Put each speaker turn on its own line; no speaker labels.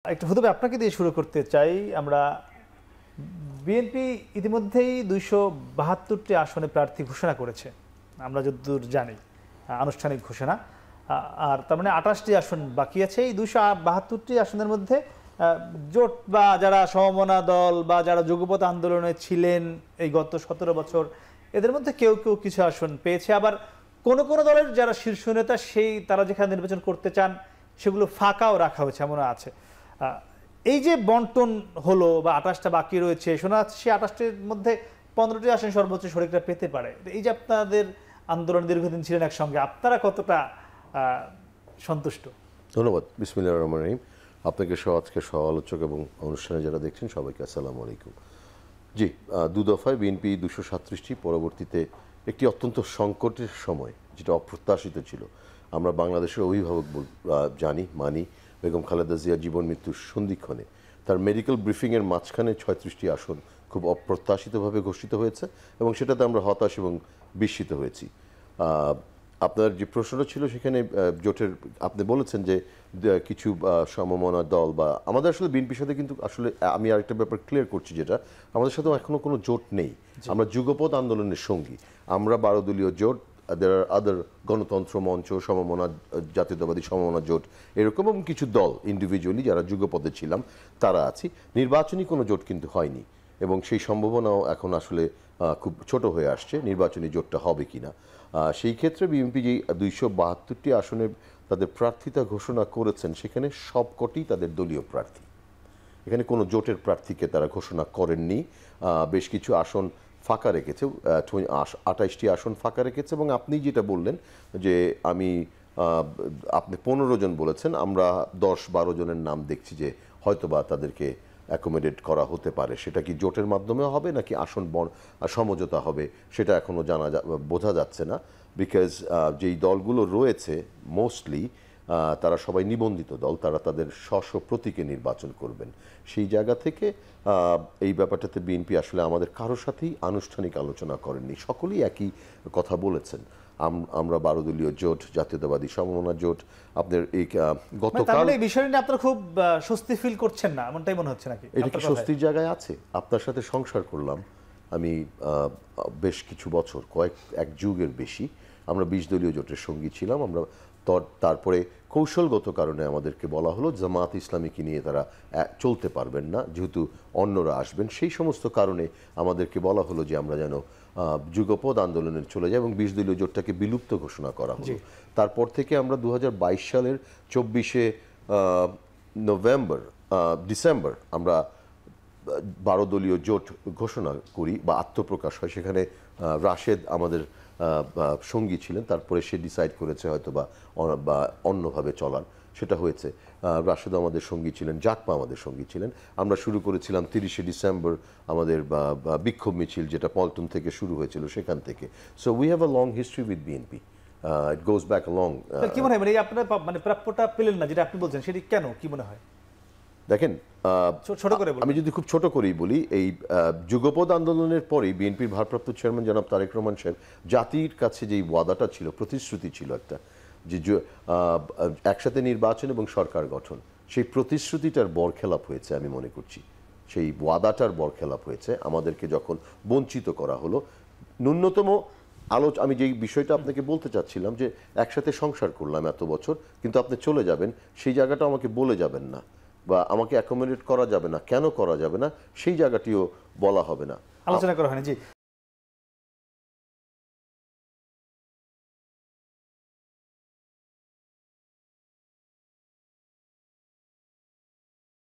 একটু হুদুবে আপনাকে দিয়ে শুরু করতে চাই আমরা। বিএনপি ইতিমধ্যেই 272টি আসনে প্রার্থী ঘোষণা করেছে, আমরা যতদূর জানি আনুষ্ঠানিক ঘোষণা। আর তার মানে 28টি আসন বাকি আছে। এই 272টি আসনের মধ্যে জোট বা যারা সমমনা দল বা যারা যুগপৎ আন্দোলনে ছিলেন এই গত 17 বছর, এদের মধ্যে কেউ কেউ কিছু আসন পেয়েছে। আবার কোন কোন দলের যারা শীর্ষ নেতা তারা যেখানে নির্বাচন করতে চান সেগুলো ফাঁকাও রাখা হয়েছে, এমন আছে। এই যে বন্টন হলো বা 28টা বাকি রয়েছে, শোনা যাচ্ছে সেই 28টির মধ্যে 15টি আসন সর্বোচ্চ শরিকরা পেতে পারে। এই যে আপনাদের আন্দোলন দীর্ঘদিন ছিলেন একসঙ্গে, আপনারা কতটা সন্তুষ্ট?
ধন্যবাদ। বিসমিল্লাহির রহমানির রহিম। আপনাকে সহ আজকে সহ আলোচক এবং অনুষ্ঠানে যারা দেখছেন সবাইকে আসসালামু আলাইকুম। জি, দু দফায় বিএনপি 237টি, পরবর্তীতে একটি অত্যন্ত সংকটের সময় যেটা অপ্রত্যাশিত ছিল। আমরা বাংলাদেশের অভিভাবক জানি, মানি। বেগম খালেদা জিয়ার জীবন মৃত্যুর সন্ধিক্ষণে তার মেডিকেল ব্রিফিংয়ের মাঝখানে 36টি আসন খুব অপ্রত্যাশিতভাবে ঘোষিত হয়েছে এবং সেটাতে আমরা হতাশ এবং বিস্মিত হয়েছি। আপনার যে প্রশ্নটা ছিল সেখানে জোটের, আপনি বলেছেন যে কিছু সমমনা দল বা আমাদের আসলে বিএনপির সাথে, কিন্তু আসলে আমি আরেকটা ব্যাপার ক্লিয়ার করছি, যেটা আমাদের সাথে এখনো কোনো জোট নেই। আমরা যুগপৎ আন্দোলনের সঙ্গী, আমরা 12 দলীয় জোট, there are other গণতন্ত্র মঞ্চ, সমমনা, জাতীয়তাবাদী সমমনা জোট, এরকম এবং কিছু দল ইন্ডিভিজুয়ালি যারা যুগপথে ছিলাম তারা আছি। নির্বাচনী কোনো জোট কিন্তু হয়নি এবং সেই সম্ভাবনাও এখন আসলে খুব ছোট হয়ে আসছে নির্বাচনী জোটটা হবে কিনা। সেই ক্ষেত্রে বিএনপি যে 272টি আসনে তাদের প্রার্থিতা ঘোষণা করেছেন সেখানে সবকটি তাদের দলীয় প্রার্থী, এখানে কোনো জোটের প্রার্থীকে তারা ঘোষণা করেননি। বেশ কিছু আসন ফাঁকা রেখেছে, 28টি আসন ফাঁকা রেখেছে। এবং আপনি যেটা বললেন যে আপনি 15 জন বলেছেন, আমরা 10-12 জনের নাম দেখছি যে হয়তোবা তাদেরকে অ্যাকোমোডেট করা হতে পারে। সেটা কি জোটের মাধ্যমে হবে নাকি আসন সমঝোতা হবে সেটা এখনও বোঝা যাচ্ছে না। বিকজ যেই দলগুলো রয়েছে মোস্টলি তারা সবাই নিবন্ধিত দল, তারা তাদের স্ব প্রতীকে নির্বাচন করবেন। সেই জায়গা থেকে এই ব্যাপারটাতে বিএনপি আসলে আমাদের কারোর সাথেই আনুষ্ঠানিক আলোচনা করেননি, সকলেই একই কথা বলেছেন। আমরা 12 দলীয় জোট, জাতীয়তাবাদী সমমনা জোট, আপনার এই
গতকাল এই বিষয়টা নিয়ে আপনারা খুব স্বস্তি ফিল করছেন না, এমনটাই মনে হচ্ছে নাকি?
এটা কি স্বস্তির জায়গায় আছে? আপনার সাথে সংসার করলাম আমি বেশ কিছু বছর, এক যুগের বেশি। আমরা 20 দলীয় জোটের সঙ্গী ছিলাম। আমরা তারপরে কৌশলগত কারণে আমাদেরকে বলা হলো জামাত ইসলামীকে নিয়ে তারা চলতে পারবেন না, যেহেতু অন্যরা আসবেন। সেই সমস্ত কারণে আমাদেরকে বলা হলো যে আমরা যেন যুগপৎ আন্দোলনে চলে যাই এবং 20 দলীয় জোটটাকে বিলুপ্ত ঘোষণা করা হলো। তারপর থেকে আমরা 2022 সালের 24শে ডিসেম্বর আমরা 12 দলীয় জোট ঘোষণা করি বা আত্মপ্রকাশ হয়। সেখানে রাশেদ আমাদের সঙ্গী ছিলেন, তারপরে সে ডিসাইড করেছে হয়তো বা অন্যভাবে চলার, সেটা হয়েছে। রাশেদ আমাদের সঙ্গী ছিলেন, জাকপা আমাদের সঙ্গী ছিলেন। আমরা শুরু করেছিলাম 30শে ডিসেম্বর আমাদের বিক্ষোভ মিছিল, যেটা পল্টন থেকে শুরু হয়েছিল সেখান থেকে। So we have a long history with BNP, it goes back long.
কি মনে হয় মানে আপনারা মানে প্রাপ্যটা পেলেন না যেটা আপনি বলছেন, সেটি কেন, কি মনে হয়?
দেখেন, আমি যদি খুব ছোট করেই বলি, এই যুগপৎ আন্দোলনের পরেই বিএনপির ভারপ্রাপ্ত চেয়ারম্যান জনাব তারেক রহমান সাহেব জাতির কাছে যেই ওয়াদাটা ছিল, প্রতিশ্রুতি ছিল একটা, যে একসাথে নির্বাচন এবং সরকার গঠন, সেই প্রতিশ্রুতিটার বরখেলাপ হয়েছে আমি মনে করছি। সেই ওয়াদাটার বরখেলাপ হয়েছে। আমাদেরকে যখন বঞ্চিত করা হলো, ন্যূনতম আমি যেই বিষয়টা আপনাকে বলতে চাচ্ছিলাম যে একসাথে সংসার করলাম এত বছর, কিন্তু আপনি চলে যাবেন, সেই জায়গাটা আমাকে বলে যাবেন না বা আমাকে অ্যাকোমোডেট করা যাবে না, কেন করা যাবে না সেই জায়গাটিও বলা হবে না,
আলোচনা করা হয়নি। জি।